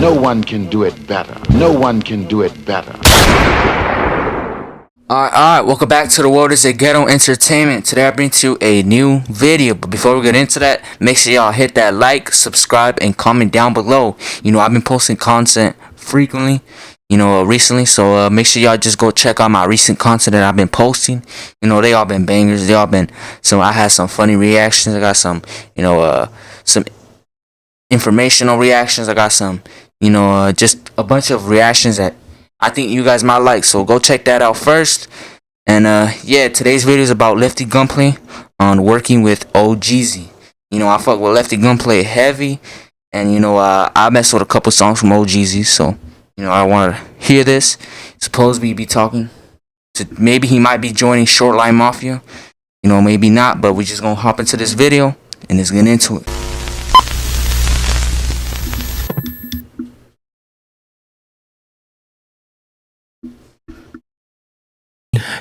No one can do it better. No one can do it better. Alright, welcome back to the world is a ghetto entertainment. Today I bring to you a new video, but before we get into that, make sure y'all hit that like, subscribe, and comment down below. You know, I've been posting content frequently, recently, so make sure y'all just go check out my recent content that I've been posting. You know, they all been bangers. They all been I had some funny reactions. I got some, some informational reactions. I got some, just a bunch of reactions that I think you guys might like, so go check that out first. And yeah, today's video is about Lefty Gunplay on working with OGZ. I fuck with Lefty Gunplay heavy, and I mess with a couple songs from OGZ, so I want to hear this. Supposedly be talking to, maybe he might be joining Shortline Mafia, maybe not, but we just gonna hop into this video and let's get into it.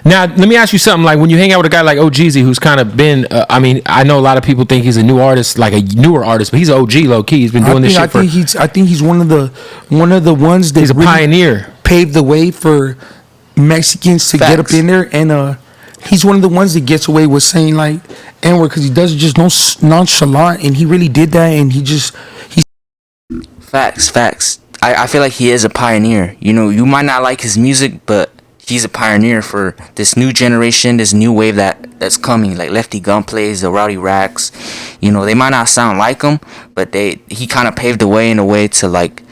Now, let me ask you something. Like, when you hang out with a guy like OGZ, who's kind of been, I know a lot of people think he's a new artist, like a newer artist, but he's an OG, low key. He's been doing this shit I think he's one of the ones that he's a really pioneer, paved the way for Mexicans to get up in there, and he's one of the ones that gets away with saying like N-word because he does it just nonchalant, and he really did that, and he's facts. I feel like he is a pioneer. You might not like his music, but he's a pioneer for this new generation, this new wave that's coming, like Lefty Gunplays, the Rowdy Racks. They might not sound like him, but he kind of paved the way in a way to, like,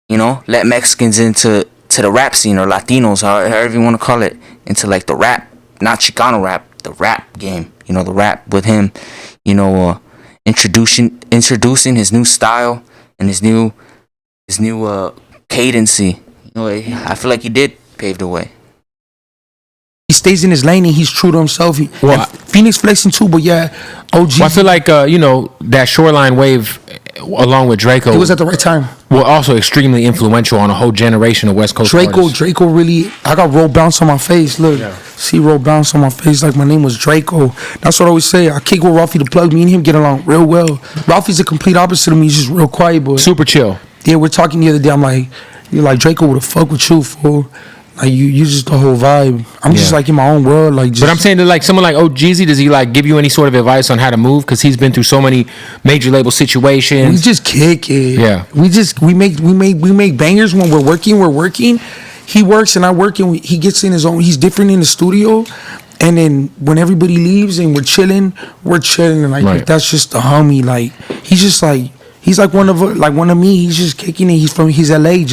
let Mexicans into the rap scene, or Latinos, however you want to call it, into like the rap, not Chicano rap, the rap game. The rap with him, introducing his new style and his new cadency. I feel like he did pave the way. He stays in his lane and he's true to himself. Phoenix flexing too, but yeah, OG. Well, I feel like that Shoreline wave, along with Draco, it was at the right time. Well, also extremely influential on a whole generation of West Coast artists. Draco really. I got roll bounce on my face. Look, see roll bounce on my face like my name was Draco. That's what I always say. I kick with Ralphie the plug. Me and him get along real well. Ralphie's the complete opposite of me. He's just real quiet, boy. Super chill. Yeah, we're talking the other day. I'm like, you're like, Draco would have fuck with you, fool. Like, you just the whole vibe. I'm just like in my own world, like. Just, but I'm saying that, like, someone like OGZ, does he like give you any sort of advice on how to move? Because he's been through so many major label situations. We just kick it. Yeah. We make bangers when we're working. We're working. He works and I work, and he gets in his own. He's different in the studio. And then when everybody leaves and we're chilling. And like that's just the homie. Like, he's just like. He's like one of me. He's just kicking it. He's LA.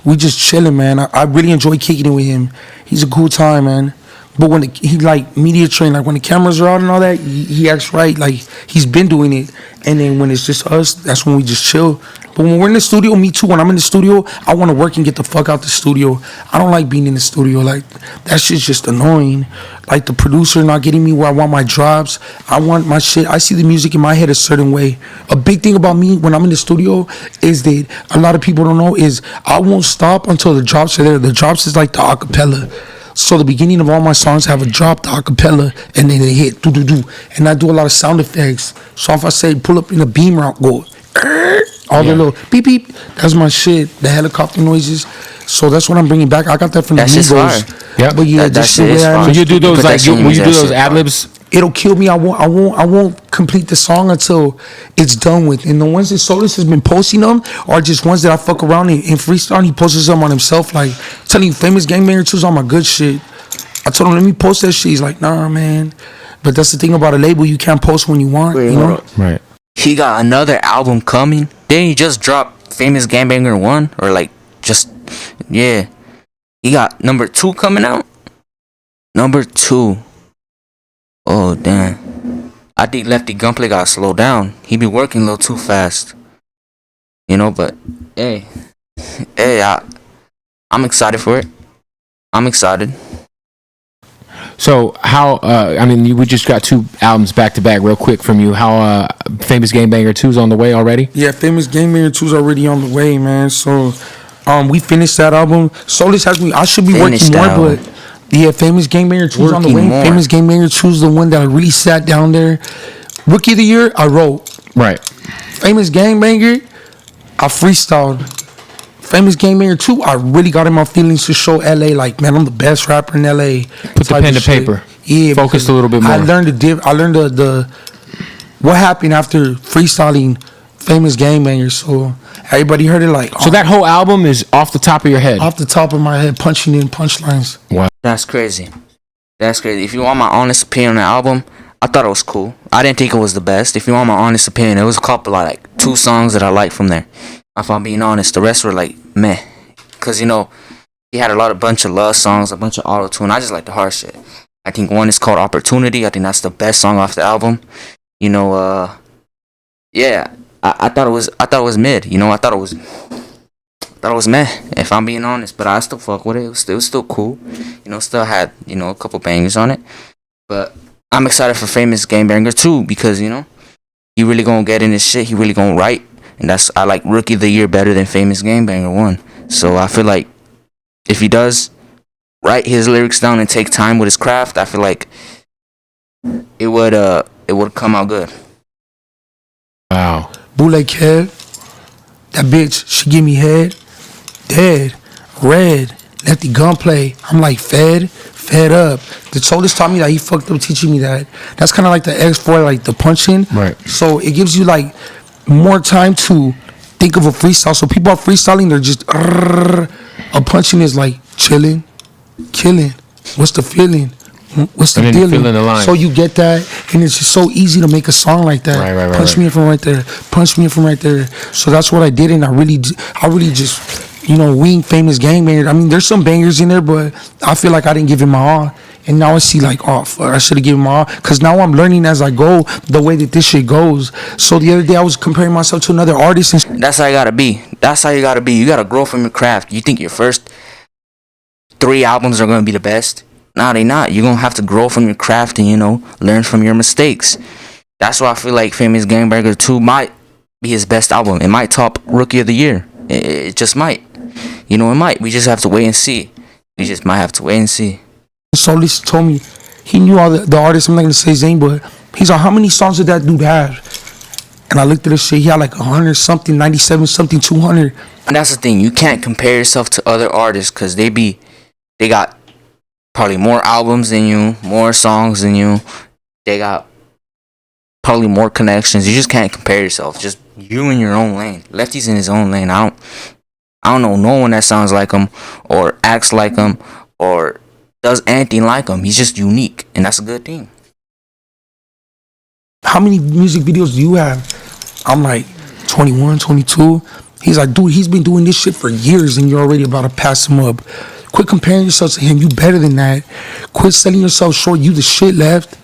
We just chilling, man. I really enjoy kicking it with him. He's a cool time, man. But when he like media train, like when the cameras are out and all that, he acts right. Like, he's been doing it. And then when it's just us, that's when we just chill. But when we're in the studio, me too. When I'm in the studio, I want to work and get the fuck out the studio. I don't like being in the studio. Like, that shit's just annoying. Like, the producer not getting me where I want my drops. I want my shit. I see the music in my head a certain way. A big thing about me when I'm in the studio is that a lot of people don't know is I won't stop until the drops are there. The drops is like the acapella. So the beginning of all my songs have a drop, the acapella, and then they hit do. And I do a lot of sound effects. So if I say pull up in a beam route, go all the little beep beep. That's my shit. The helicopter noises. So that's what I'm bringing back. I got that from the Migos. Yeah, but yeah, that shit is fire. So you do those like will you do those ad libs? It'll kill me. I won't complete the song until it's done with. And the ones that Solis has been posting them are just ones that I fuck around and freestyle. He posts them on himself. Like, telling you, Famous Gangbanger 2's on my good shit. I told him, let me post that shit. He's like, nah, man. But that's the thing about a label. You can't post when you want. You know? Right. He got another album coming. Didn't he just drop Famous Gangbanger 1? Or like just, yeah. He got number 2 coming out. Number 2. Oh, damn. I think Lefty Gunplay got slowed down. He be working a little too fast. But hey, I'm excited for it. I'm excited. So how? We just got 2 albums back to back, real quick from you. How Famous Gangbanger 2's on the way already? Yeah, Famous Gangbanger 2's already on the way, man. So, we finished that album. Solis has me. I should be working more, but yeah, Famous Gangbanger 2's on the way. More. Famous Gangbanger 2's the one that I really sat down there. Rookie of the Year, I wrote. Right. Famous Gangbanger, I freestyled. Famous Game Banger 2, I really got in my feelings to show LA, like, man, I'm the best rapper in LA. Put the pen to paper. Yeah. Focus a little bit more. I learned the what happened after freestyling Famous Game Banger. So everybody heard it like. So that whole album is off the top of your head? Off the top of my head, punching in punchlines. Wow. That's crazy. That's crazy. If you want my honest opinion on the album, I thought it was cool. I didn't think it was the best. If you want my honest opinion, it was a couple of, like, 2 songs that I liked from there. If I'm being honest, the rest were like meh. Cause you know, he had a bunch of love songs, a bunch of auto tune. I just like the hard shit. I think one is called Opportunity. I think that's the best song off the album. You know, yeah. I thought it was mid. You know, I thought it was meh. If I'm being honest, but I still fuck with it. It was still cool. You know, still had, you know, a couple bangers on it. But I'm excited for Famous Game Banger 2 because, you know, he really gonna get in his shit. He really gonna write. And I like Rookie of the Year better than Famous Game Banger 1. So I feel like if he does write his lyrics down and take time with his craft, I feel like it would come out good. Wow. Bootleg Kev, that bitch, she give me head, dead, red, Lefty Gunplay. I'm like fed up. The Solis taught me that. He fucked up teaching me that. That's kind of like the X4, like the punching. Right. So it gives you like more time to think of a freestyle. So people are freestyling, they're just a punching is like chilling, killing. What's the feeling? What's the deal? So you get that, and it's just so easy to make a song like that. Right, punch me in from right there. Punch me in from right there. So that's what I did, and I really just, you know, wing Famous Gang Banger. I mean, there's some bangers in there, but I feel like I didn't give it my all. And now I see like, oh, fuck, I should have given my all. Because now I'm learning as I go the way that this shit goes. So the other day I was comparing myself to another artist. And that's how you gotta be. That's how you gotta be. You gotta grow from your craft. You think your first 3 albums are gonna be the best? No, they not. You're gonna have to grow from your craft and, you know, learn from your mistakes. That's why I feel like Famous Game Banger 2 might be his best album. It might top Rookie of the Year. It just might. You know, it might. We just have to wait and see. We just might have to wait and see. Solis told me he knew all the artists. I'm not gonna say his name, but he's like, how many songs did that dude have? And I looked at his shit. He had like 100 something, 97 something, 200. And that's the thing. You can't compare yourself to other artists because they got probably more albums than you, more songs than you. They got probably more connections. You just can't compare yourself. Just you in your own lane. Lefty's in his own lane. I don't know no one that sounds like him or acts like him or does anything like him. He's just unique, and that's a good thing. How many music videos do you have? I'm like 21, 22. He's like, dude, he's been doing this shit for years, and you're already about to pass him up. Quit comparing yourself to him. You better than that. Quit selling yourself short. You the shit left.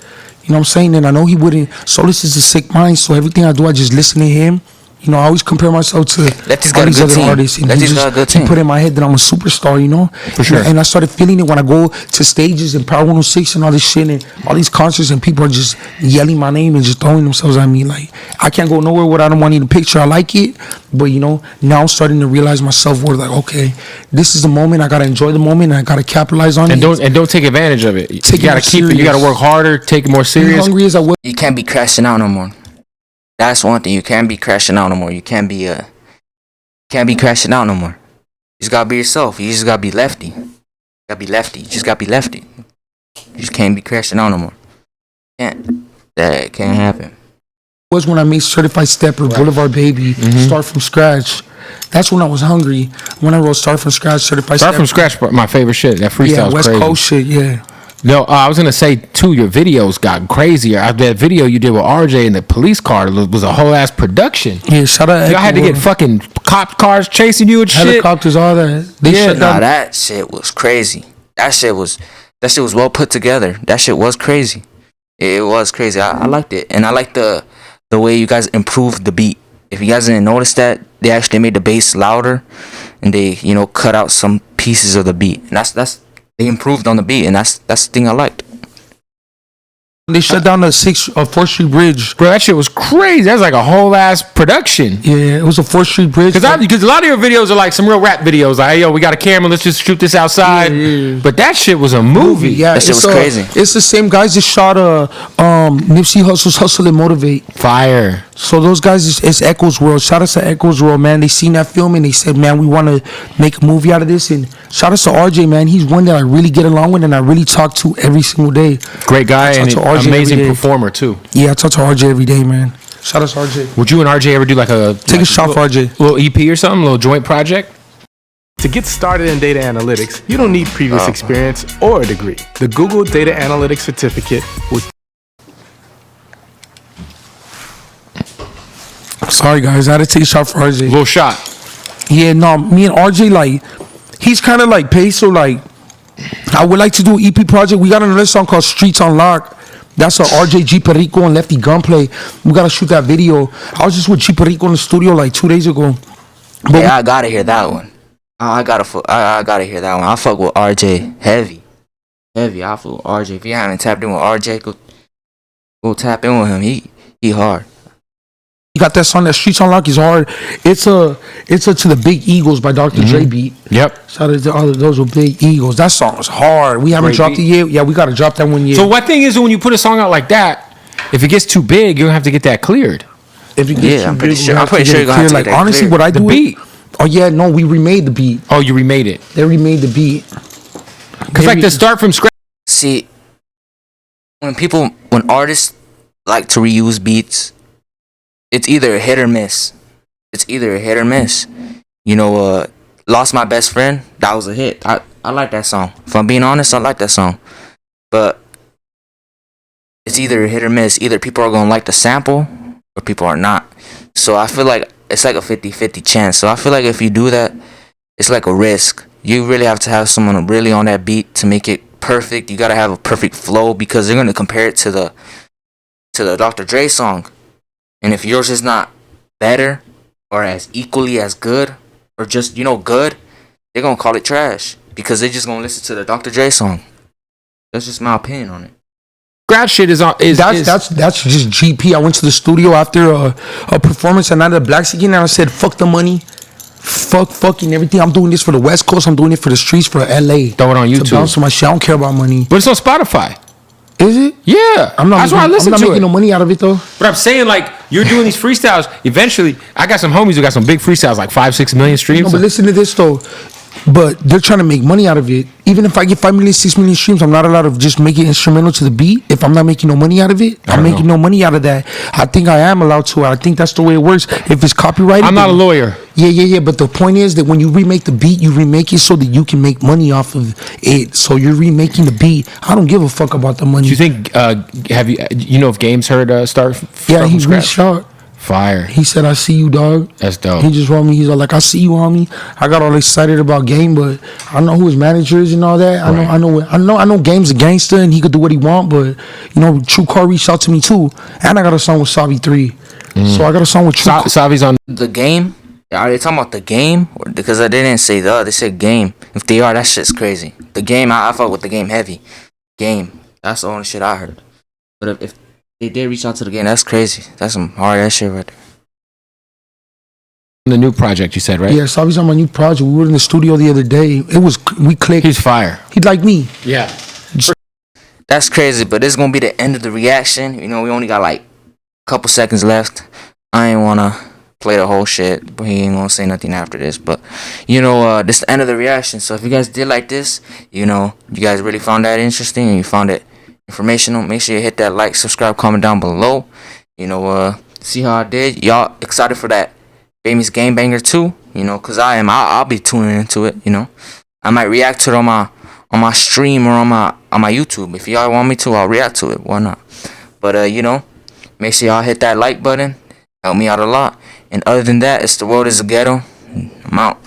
You know what I'm saying? And I know he wouldn't. Solis is a sick mind, so everything I do, I just listen to him. You know, I always compare myself to all these other artists. And he put in my head that I'm a superstar, you know? For sure. And I started feeling it when I go to stages and Power 106 and all this shit and all these concerts and people are just yelling my name and just throwing themselves at me. Like, I can't go nowhere without them wanting a picture. I like it, but, you know, now I'm starting to realize my self-worth. Like, okay, this is the moment. I got to enjoy the moment and I got to capitalize on it. And don't take advantage of it. You got to keep it. You got to work harder, take it more serious. As hungry as I was. You can't be crashing out no more. That's one thing. You can't be crashing out no more. You can't be crashing out no more. You just gotta be yourself. You just gotta be Lefty. You gotta be Lefty. You just gotta be Lefty. You just can't be crashing out no more. That can't happen. Was when I made Certified Stepper, Boulevard Baby, Start From Scratch. That's when I was hungry. When I wrote Start From Scratch, Certified Stepper. Start From Scratch, my favorite shit. That freestyle West crazy. Coast shit, yeah. No, I was gonna say too. Your videos got crazier. That video you did with RJ in the police car was a whole ass production. Yeah, shout out. Y'all had to get fucking cop cars chasing you and shit. Helicopters, all that. That shit was crazy. That shit was well put together. That shit was crazy. It was crazy. I liked it, and I liked the way you guys improved the beat. If you guys didn't notice that, they actually made the bass louder, and they cut out some pieces of the beat. And that's. They improved on the beat, and that's the thing I liked. They shut down the 4th Street Bridge. Bro, that shit was crazy. That was like a whole ass production. Yeah, it was a 4th Street Bridge. Because a lot of your videos are like some real rap videos. Like, hey, yo, we got a camera, let's just shoot this outside. Yeah. But that shit was a movie. Yeah, that shit was crazy. It's the same guys that shot Nipsey Hussle's Hustle and Motivate. Fire. So those guys, it's Echoes World. Shout out to Echoes World, man. They seen that film and they said, man, we want to make a movie out of this. And shout out to RJ, man. He's one that I really get along with and I really talk to every single day. Great guy and an amazing performer too. Yeah, I talk to RJ every day, man. Shout out to RJ. Would you and RJ ever do like a take a shot for RJ? Little EP or something, a little joint project? To get started in data analytics, you don't need previous experience or a degree. The Google Data Analytics Certificate will... Sorry, guys. I had to take a shot for RJ. Little shot. Yeah, no, me and RJ, like, he's kind of like paid, so like, I would like to do an EP project. We got another song called Streets on Lock. That's a RJ G Perico and Lefty Gunplay. We gotta shoot that video. I was just with G Perico in the studio like 2 days ago. But yeah, I gotta hear that one. I gotta hear that one. I fuck with RJ heavy. I fuck with RJ. If you haven't tapped in with RJ, go tap in with him. He hard. You got that song, that Streets on Lock is hard. It's a To the Big Eagles by Dr. Dre beat. Yep. Shout out to all of those with Big Eagles. That song is hard. We haven't dropped it yet. Yeah, we gotta drop that one yet. So what thing is when you put a song out like that, if it gets too big, you're gonna have to get that cleared. If it gets I'm pretty sure you're gonna have to like, get that honestly, cleared. what I do The beat. Oh yeah, no, we remade the beat. Oh, you remade it. They remade the beat. Cause like to start from scratch. See, when artists like to reuse beats, it's either a hit or miss. You know, Lost My Best Friend, that was a hit. I like that song. If I'm being honest, I like that song. But it's either a hit or miss. Either people are gonna like the sample or people are not. So I feel like it's like a 50-50 chance. So I feel like if you do that, it's like a risk. You really have to have someone really on that beat to make it perfect. You gotta have a perfect flow because they're gonna compare it to the Dr. Dre song. And if yours is not better or as equally as good or just, good, they're going to call it trash because they're just going to listen to the Dr. Dre song. That's just my opinion on it. Scratch shit is that's just GP. I went to the studio after a performance and I had Blacks again and I said, fuck the money. Fucking everything. I'm doing this for the West Coast. I'm doing it for the streets, for LA. Throw it on YouTube. To bounce my shit. I don't care about money. But it's on Spotify. Is it? Yeah, that's why I listen to it. I'm not making no money out of it though. But I'm saying, like, you're doing these freestyles. Eventually, I got some homies who got some big freestyles, like 5-6 million streams. No, but listen to this though. But they're trying to make money out of it. Even if I get 5 million, 6 million streams, I'm not allowed to just make it instrumental to the beat. If I'm not making no money out of it, I'm making no money out of that. I think I am allowed to. I think that's the way it works. If it's copyrighted, I'm not a lawyer. Yeah. But the point is that when you remake the beat, you remake it so that you can make money off of it. So you're remaking the beat. I don't give a fuck about the money. Do you think? Have you know if Games heard start? Yeah, he from reached out. Fire. He said, "I see you, dog." That's dope. He just wrote me. He's like, "I see you, homie." I got all excited about Game, but I know who his manager is and all that. Right. I know Game's a gangster and he could do what he want, but True Car reached out to me too, and I got a song with Savi 3. So I got a song with True. Savi's on the Game. Are they talking about the Game? Because they didn't say they said Game. If they are, that shit's crazy. The Game, I fuck with the Game heavy. Game. That's the only shit I heard. But if they did reach out to the Game, that's crazy. That's some hard ass shit right there. The new project you said, right? Yeah, Savi's on my new project. We were in the studio the other day. We clicked. He's fire. He'd like me. Yeah. That's crazy, but this is gonna be the end of the reaction. We only got like a couple seconds left. I ain't wanna play the whole shit, but he ain't gonna say nothing after this. But this is the end of the reaction. So if you guys did like this, you guys really found that interesting and you found it informational, make sure you hit that like, subscribe, comment down below. See how I did. Y'all excited for that famous Game Banger 2? Cause I am. I'll be tuning into it. I might react to it on my stream or on my YouTube. If y'all want me to, I'll react to it. Why not? But make sure y'all hit that like button. Help me out a lot. And other than that, it's The World Is a Ghetto. I'm out.